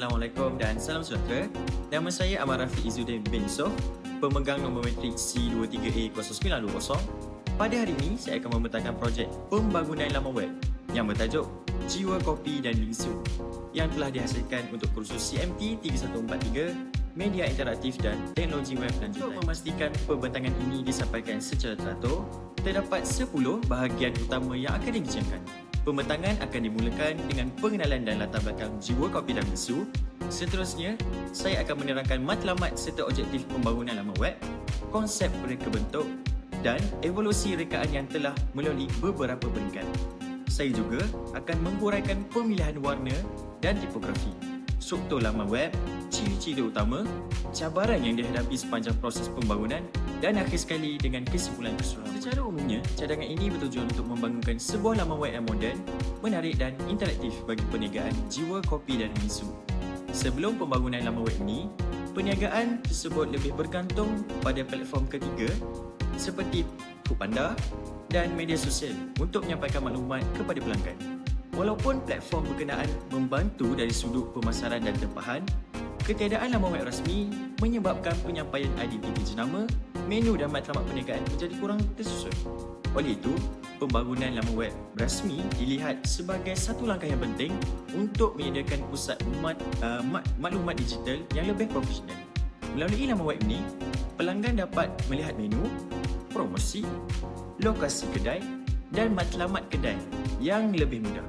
Assalamualaikum dan salam sejahtera. Nama saya Ahmad Rafiq Izzuddin bin Yusof, pemegang nombor metrik C23A0920. Pada hari ini, saya akan membentangkan projek pembangunan laman web yang bertajuk Jiwa Kopi dan Bingsu yang telah dihasilkan untuk kursus CMT 3143, Media Interaktif dan Teknologi Web dan Untuk memastikan pembentangan ini disampaikan secara teratur, terdapat 10 bahagian utama yang akan dibincangkan. Pembentangan akan dimulakan dengan pengenalan dan latar belakang Jiwa Kopi dan Bingsu. Seterusnya, saya akan menerangkan matlamat serta objektif pembangunan laman web, konsep reka bentuk dan evolusi rekaan yang telah melalui beberapa peringkat. Saya juga akan menguraikan pemilihan warna dan tipografi, struktur laman web, ciri-ciri utama, cabaran yang dihadapi sepanjang proses pembangunan dan akhir sekali dengan kesimpulan keseluruhan. Secara umumnya, cadangan ini bertujuan untuk membangunkan sebuah laman web yang moden, menarik dan interaktif bagi perniagaan Jiwa Kopi dan Bingsu. Sebelum pembangunan laman web ini, perniagaan tersebut lebih bergantung pada platform ketiga seperti Foodpanda dan media sosial untuk menyampaikan maklumat kepada pelanggan. Walaupun platform berkenaan membantu dari sudut pemasaran dan tempahan, ketiadaan laman web rasmi menyebabkan penyampaian identiti jenama, menu dan matlamat perniagaan menjadi kurang tersusun. Oleh itu, pembangunan laman web rasmi dilihat sebagai satu langkah yang penting untuk menyediakan pusat maklumat digital yang lebih profesional. Melalui laman web ini, pelanggan dapat melihat menu, promosi, lokasi kedai dan matlamat kedai yang lebih mudah.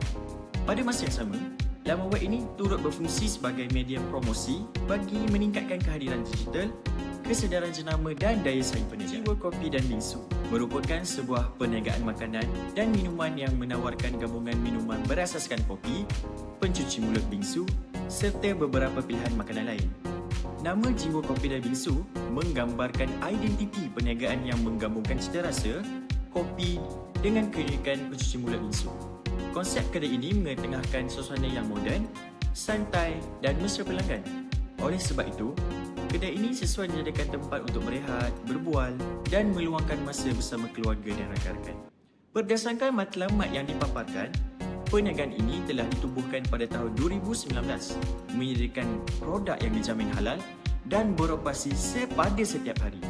Pada masa yang sama, laman web ini turut berfungsi sebagai media promosi bagi meningkatkan kehadiran digital, kesedaran jenama dan daya saing perniagaan. Jiwa Kopi dan Bingsu merupakan sebuah perniagaan makanan dan minuman yang menawarkan gabungan minuman berasaskan kopi, pencuci mulut bingsu serta beberapa pilihan makanan lain. Nama Jiwa Kopi dan Bingsu menggambarkan identiti perniagaan yang menggabungkan cita rasa kopi dengan keunikan pencuci mulut bingsu. Konsep kedai ini mengetengahkan suasana yang moden, santai dan mesra pelanggan. Oleh sebab itu, kedai ini sesuai dijadikan tempat untuk berehat, berbual dan meluangkan masa bersama keluarga dan rakan-rakan. Berdasarkan matlamat yang dipaparkan, perniagaan ini telah ditubuhkan pada tahun 2019, menyediakan produk yang dijamin halal dan beroperasi pada setiap hari.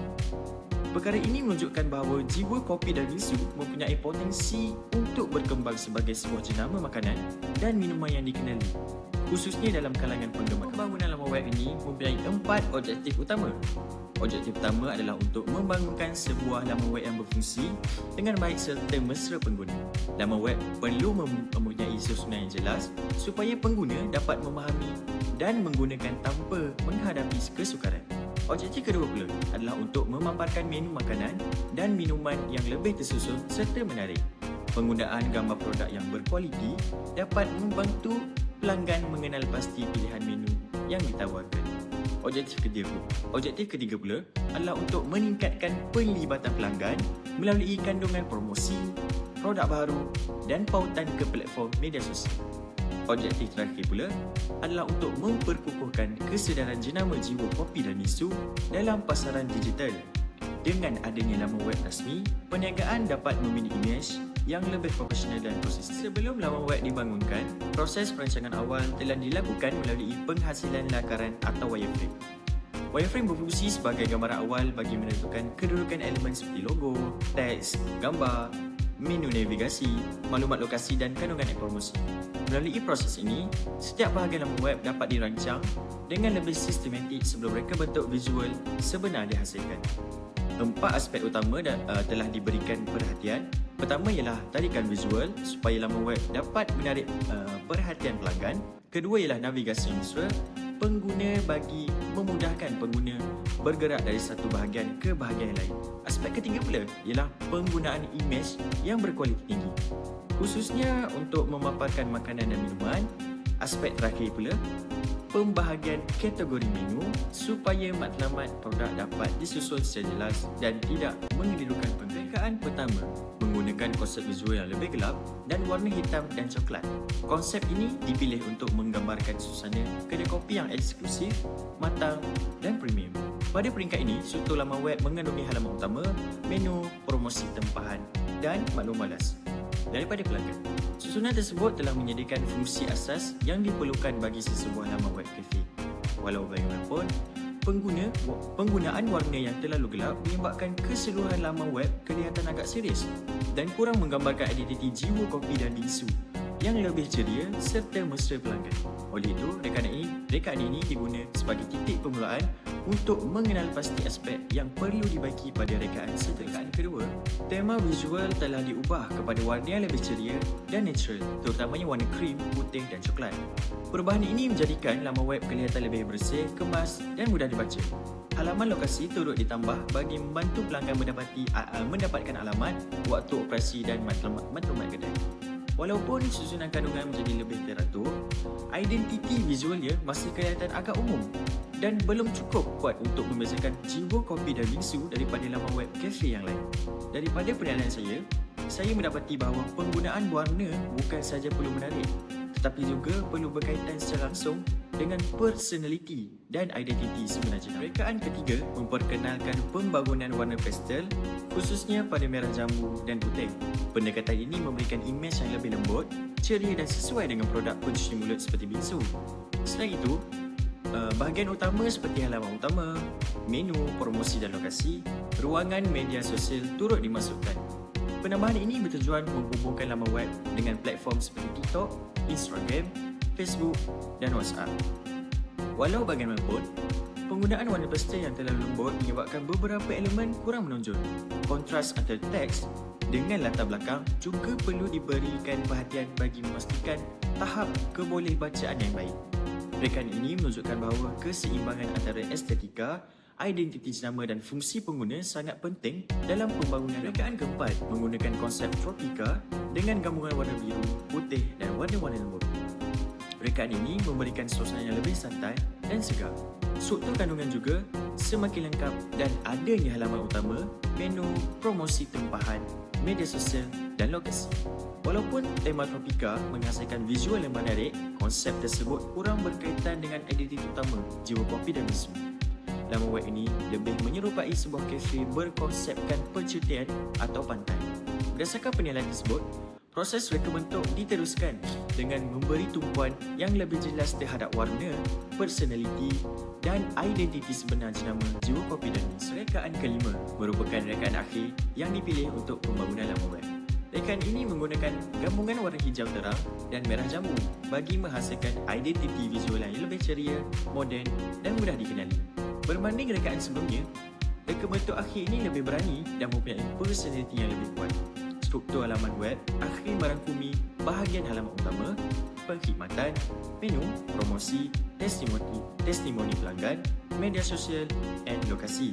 Perkara ini menunjukkan bahawa Jiwa Kopi dan Bingsu mempunyai potensi untuk berkembang sebagai sebuah jenama makanan dan minuman yang dikenali, khususnya dalam kalangan penggemar. Pembangunan laman web ini mempunyai 4 objektif utama. Objektif pertama adalah untuk membangunkan sebuah laman web yang berfungsi dengan baik serta mesra pengguna. Laman web perlu mempunyai susunan yang jelas supaya pengguna dapat memahami dan menggunakan tanpa menghadapi kesukaran. Objektif kedua pula adalah untuk memaparkan menu makanan dan minuman yang lebih tersusun serta menarik. Penggunaan gambar produk yang berkualiti dapat membantu pelanggan mengenal pasti pilihan menu yang ditawarkan. Objektif ketiga pula adalah untuk meningkatkan penglibatan pelanggan melalui kandungan promosi, produk baru dan pautan ke platform media sosial. Objektif terakhir pula adalah untuk memperkukuhkan kesedaran jenama Jiwa Kopi dan Bingsu dalam pasaran digital. Dengan adanya laman web rasmi, perniagaan dapat memiliki imej yang lebih profesional dan konsisten. Sebelum laman web dibangunkan, proses perancangan awal telah dilakukan melalui penghasilan lakaran atau wireframe. Wireframe berfungsi sebagai gambaran awal bagi menentukan kedudukan elemen seperti logo, teks, gambar, menu navigasi, maklumat lokasi dan kandungan promosi. Melalui proses ini, setiap bahagian laman web dapat dirancang dengan lebih sistematik sebelum reka bentuk visual sebenar dihasilkan. 4 aspek utama telah diberikan perhatian. Pertama ialah tarikan visual supaya laman web dapat menarik perhatian pelanggan. Kedua ialah navigasi mesra pengguna bagi memudahkan pengguna bergerak dari satu bahagian ke bahagian lain. Aspek ketiga pula ialah penggunaan imej yang berkualiti tinggi, khususnya untuk memaparkan makanan dan minuman. Aspek terakhir pula, pembahagian kategori menu supaya matlamat produk dapat disusun secara jelas dan tidak mengelirukan pengguna. Rekaan pertama menggunakan konsep visual yang lebih gelap dan warna hitam dan coklat. Konsep ini dipilih untuk menggambarkan suasana kedai kopi yang eksklusif, matang dan premium. Pada peringkat ini, struktur laman web mengandungi halaman utama, menu, promosi tempahan dan maklum malas. daripada pelanggan. Susunan tersebut telah menyediakan fungsi asas yang diperlukan bagi sesebuah laman web kafe. Walau bagaimanapun, penggunaan warna yang terlalu gelap menyebabkan keseluruhan laman web kelihatan agak serius dan kurang menggambarkan identiti jiwa kopi dan bingsu yang lebih ceria serta mesra pelanggan. Oleh itu, rekaan ini diguna sebagai titik permulaan untuk mengenal pasti aspek yang perlu dibaiki pada rekaan seterusnya. Rekaan kedua, tema visual telah diubah kepada warna yang lebih ceria dan natural, terutamanya warna krim, putih dan coklat. Perubahan ini menjadikan laman web kelihatan lebih bersih, kemas dan mudah dibaca. Halaman lokasi turut ditambah bagi membantu pelanggan mendapatkan alamat, waktu operasi dan maklumat kedai. Walaupun susunan kandungan menjadi lebih teratur, identiti visualnya masih kelihatan agak umum dan belum cukup kuat untuk membezakan jiwa kopi dan bingsu daripada laman web kafe yang lain. Daripada penilaian saya mendapati bahawa penggunaan warna bukan sahaja perlu menarik, tetapi juga perlu berkaitan secara langsung dengan personaliti dan identiti sebenar jenama. Rekaan ketiga memperkenalkan pembangunan warna pastel, khususnya pada merah jambu dan putih. Pendekatan ini memberikan imej yang lebih lembut, ceria dan sesuai dengan produk pencuci mulut seperti bingsu. Selain itu, bahagian utama seperti halaman utama, menu, promosi dan lokasi, ruangan media sosial turut dimasukkan. Penambahan ini bertujuan menghubungkan laman web dengan platform seperti TikTok, Instagram, Facebook dan WhatsApp. Walau bagaimanapun, penggunaan warna pastel yang terlalu lembut menyebabkan beberapa elemen kurang menonjol. Kontras antara teks dengan latar belakang juga perlu diberikan perhatian bagi memastikan tahap kebolehbacaan yang baik. Rekaan ini menunjukkan bahawa keseimbangan antara estetika, identiti jenama dan fungsi pengguna sangat penting dalam pembangunan. Rekaan keempat menggunakan konsep tropika dengan gabungan warna biru, putih dan warna-warna lembut. Rekaan ini memberikan suasana yang lebih santai dan segar. Struktur kandungan juga semakin lengkap dan adanya halaman utama, menu, promosi tempahan, media sosial dan lokasi. Walaupun tema tropika menghasilkan visual yang menarik, konsep tersebut kurang berkaitan dengan identiti utama jiwa kopi dan bingsu. Laman web ini lebih menyerupai sebuah kafe berkonsepkan percutian atau pantai. Berdasarkan penilaian tersebut, proses reka bentuk diteruskan dengan memberi tumpuan yang lebih jelas terhadap warna, personaliti dan identiti sebenar jenama jiwa kopi dan bingsu. Rekaan kelima merupakan rekaan akhir yang dipilih untuk pembangunan laman web. Rekaan ini menggunakan gabungan warna hijau terang dan merah jambu bagi menghasilkan identiti visual yang lebih ceria, moden dan mudah dikenali. Berbanding rekaan sebelumnya, reka bentuk akhir ini lebih berani dan mempunyai personaliti yang lebih kuat. Struktur halaman web akhir merangkumi bahagian halaman utama, perkhidmatan, menu, promosi, testimoni pelanggan, media sosial dan lokasi.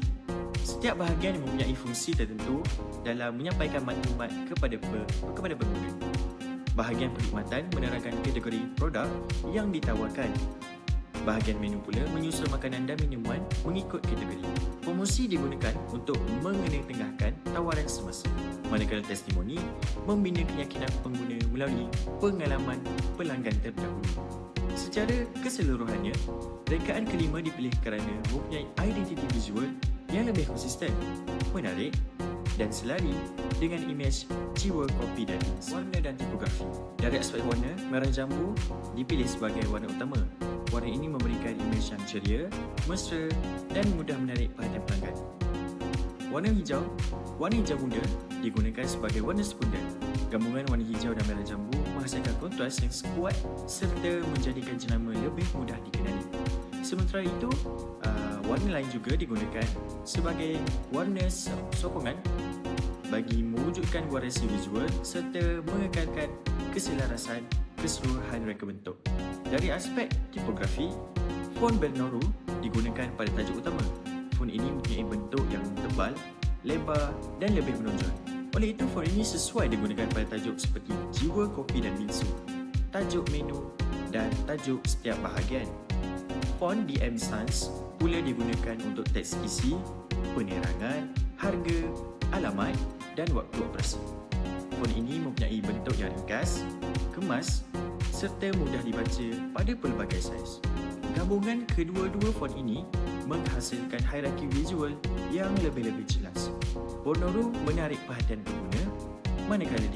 Setiap bahagian mempunyai fungsi tertentu dalam menyampaikan maklumat kepada pengguna. Bahagian perkhidmatan menerangkan kategori produk yang ditawarkan. Bahagian menu pula menyusul makanan dan minuman mengikut kategori. Promosi digunakan untuk mengenetengahkan tawaran semasa, manakala testimoni membina keyakinan pengguna melalui pengalaman pelanggan terdahulu. Secara keseluruhannya, rekaan kelima dipilih kerana mempunyai identiti visual yang lebih konsisten, menarik dan selari dengan imej jiwa kopi dan warna dan tipografi. Dari aspek warna, merah jambu dipilih sebagai warna utama. Warna ini memberikan imej yang ceria, mesra dan mudah menarik perhatian pelanggan. Warna hijau muda digunakan sebagai warna sekunder. Gabungan warna hijau dan merah jambu menghasilkan kontras yang kuat serta menjadikan jenama lebih mudah dikenali. Sementara itu, warna lain juga digunakan sebagai warna sokongan bagi mewujudkan variasi visual serta mengekalkan keselarasan keseluruhan reka bentuk. Dari aspek tipografi, font Bernoulli digunakan pada tajuk utama. Font ini mempunyai bentuk yang tebal, lebar dan lebih menonjol. Oleh itu, font ini sesuai digunakan pada tajuk seperti jiwa kopi dan bingsu, tajuk menu dan tajuk setiap bahagian. Font DM Sans pula digunakan untuk teks isi, penerangan, harga, alamat dan waktu operasi. Font ini mempunyai bentuk yang ringkas, kemas serta mudah dibaca pada pelbagai saiz. Gabungan kedua-dua font ini menghasilkan hierarki visual yang lebih-lebih jelas. Bernoulli menarik perhatian pengguna, manakala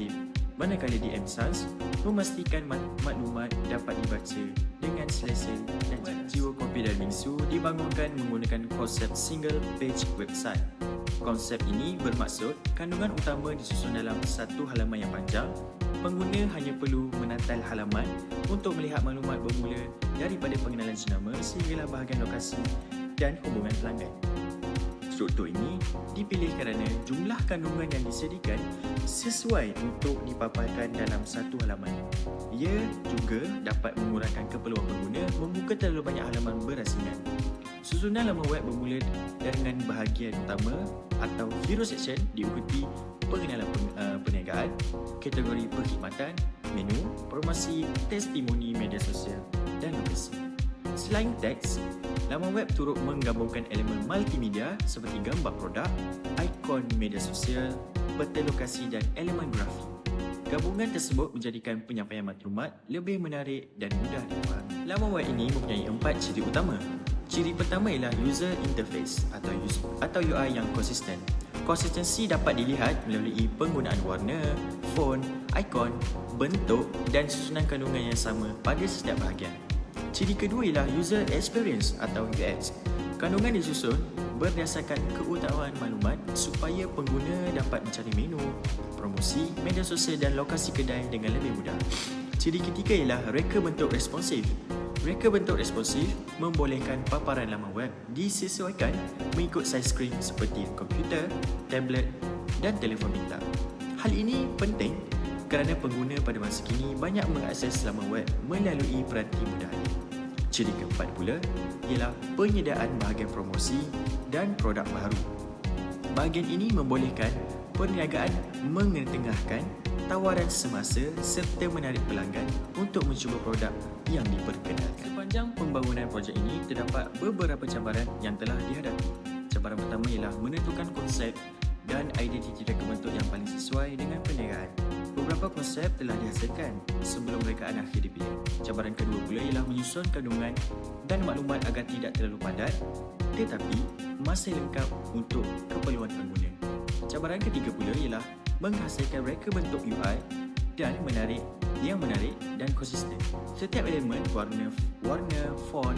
Manakala di MSAS, memastikan maklumat dapat dibaca dengan selesa dan jiwa kopi dan bingsu dibangunkan menggunakan konsep single page website. Konsep ini bermaksud kandungan utama disusun dalam satu halaman yang panjang. Pengguna hanya perlu menatal halaman untuk melihat maklumat bermula daripada pengenalan jenama sehinggalah bahagian lokasi dan hubungan pelanggan. Struktur ini dipilih kerana jumlah kandungan yang disediakan sesuai untuk dipaparkan dalam satu halaman. Ia juga dapat mengurangkan keperluan pengguna membuka terlalu banyak halaman berasingan. Susunan laman web bermula dengan bahagian utama atau hero section diikuti pengenalan perniagaan, kategori perkhidmatan, menu, promosi, testimoni media sosial dan lokasi. Selain teks, laman web turut menggabungkan elemen multimedia seperti gambar produk, ikon media sosial, peta lokasi dan elemen grafik. Gabungan tersebut menjadikan penyampaian maklumat lebih menarik dan mudah difahami. Laman web ini mempunyai 4 ciri utama. Ciri pertama ialah user interface atau UI yang konsisten. Konsistensi dapat dilihat melalui penggunaan warna, font, ikon, bentuk dan susunan kandungan yang sama pada setiap bahagian. Ciri kedua ialah user experience atau UX. Kandungan disusun berdasarkan keutamaan maklumat supaya pengguna dapat mencari menu, promosi, media sosial dan lokasi kedai dengan lebih mudah. Ciri ketiga ialah reka bentuk responsif. Reka bentuk responsif membolehkan paparan laman web disesuaikan mengikut saiz skrin seperti komputer, tablet dan telefon pintar. Hal ini penting kerana pengguna pada masa kini banyak mengakses laman web melalui peranti mudah ini. Ciri keempat pula ialah penyediaan bahagian promosi dan produk baru. Bahagian ini membolehkan perniagaan mengetengahkan tawaran semasa serta menarik pelanggan untuk mencuba produk yang diperkenalkan. Sepanjang pembangunan projek ini, terdapat beberapa cabaran yang telah dihadapi. Cabaran pertama ialah menentukan konsep dan identiti reka bentuk yang paling sesuai dengan perniagaan. Beberapa konsep telah dihasilkan sebelum rekaan akhir dipilih. Cabaran kedua pula ialah menyusun kandungan dan maklumat agar tidak terlalu padat tetapi masih lengkap untuk keperluan pengguna. Cabaran ketiga pula ialah menghasilkan reka bentuk UI dan menarik dan konsisten. Setiap elemen warna, font,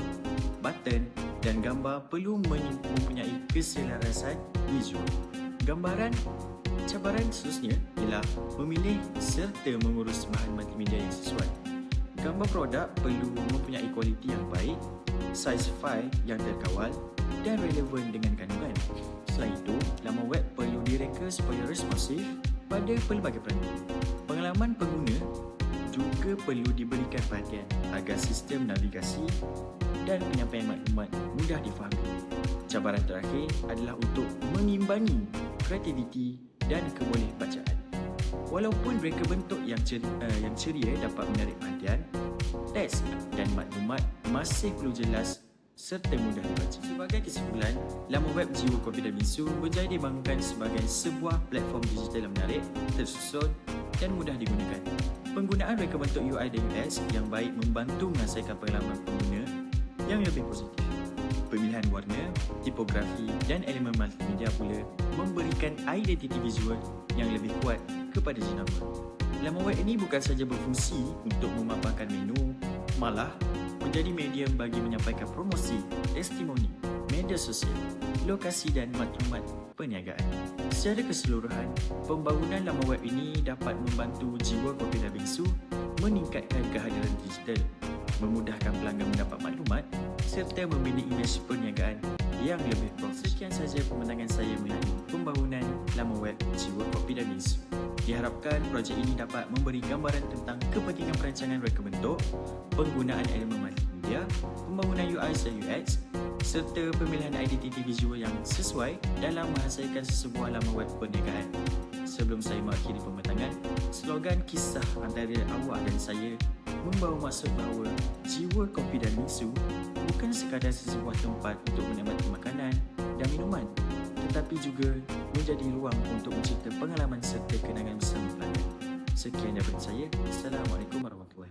button dan gambar perlu mempunyai keselarasan visual. Cabaran seterusnya ialah memilih serta mengurus bahan multimedia yang sesuai. Gambar produk perlu mempunyai kualiti yang baik, saiz fail yang terkawal dan relevan dengan kandungan. Selain itu, laman web perlu direka supaya responsif pada pelbagai peranti. Pengalaman pengguna juga perlu diberikan perhatian agar sistem navigasi dan penyampaian maklumat mudah difahami. Cabaran terakhir adalah untuk mengimbangi kreativiti dan kebolehan bacaan. Walaupun reka bentuk yang ceria dapat menarik perhatian, teks dan maklumat masih perlu jelas serta mudah dibaca. Sebagai kesimpulan, laman web Jiwa Kopi dan Bingsu berjaya dibangunkan sebagai sebuah platform digital yang menarik, tersusun dan mudah digunakan. Penggunaan reka bentuk UI dan UX yang baik membantu menghasilkan pengalaman pengguna yang lebih positif. Pemilihan warna, tipografi dan elemen multimedia pula memberikan identiti visual yang lebih kuat kepada jenama. Laman web ini bukan sahaja berfungsi untuk memaparkan menu, malah menjadi medium bagi menyampaikan promosi, testimoni, media sosial, lokasi dan maklumat perniagaan. Secara keseluruhan, pembangunan laman web ini dapat membantu Jiwa Kopi dan Bingsu meningkatkan kehadiran digital, memudahkan pelanggan mendapat maklumat serta membina imej perniagaan yang lebih profesional. Sekian sahaja pembentangan saya mengenai pembangunan laman web Jiwa Kopi dan Bingsu. Diharapkan projek ini dapat memberi gambaran tentang kepentingan perancangan reka bentuk, penggunaan elemen multimedia, pembangunan UI dan UX serta pemilihan identiti visual yang sesuai dalam menghasilkan sebuah laman web perniagaan. Sebelum saya mengakhiri pembentangan, slogan kisah antara awak dan saya membawa maksud bahawa Jiwa Kopi dan Bingsu bukan sekadar sebuah tempat untuk menikmati makanan dan minuman, tetapi juga menjadi ruang untuk mencipta pengalaman serta kenangan bersama pelanggan. Sekian daripada saya. Assalamualaikum warahmatullahi wabarakatuh.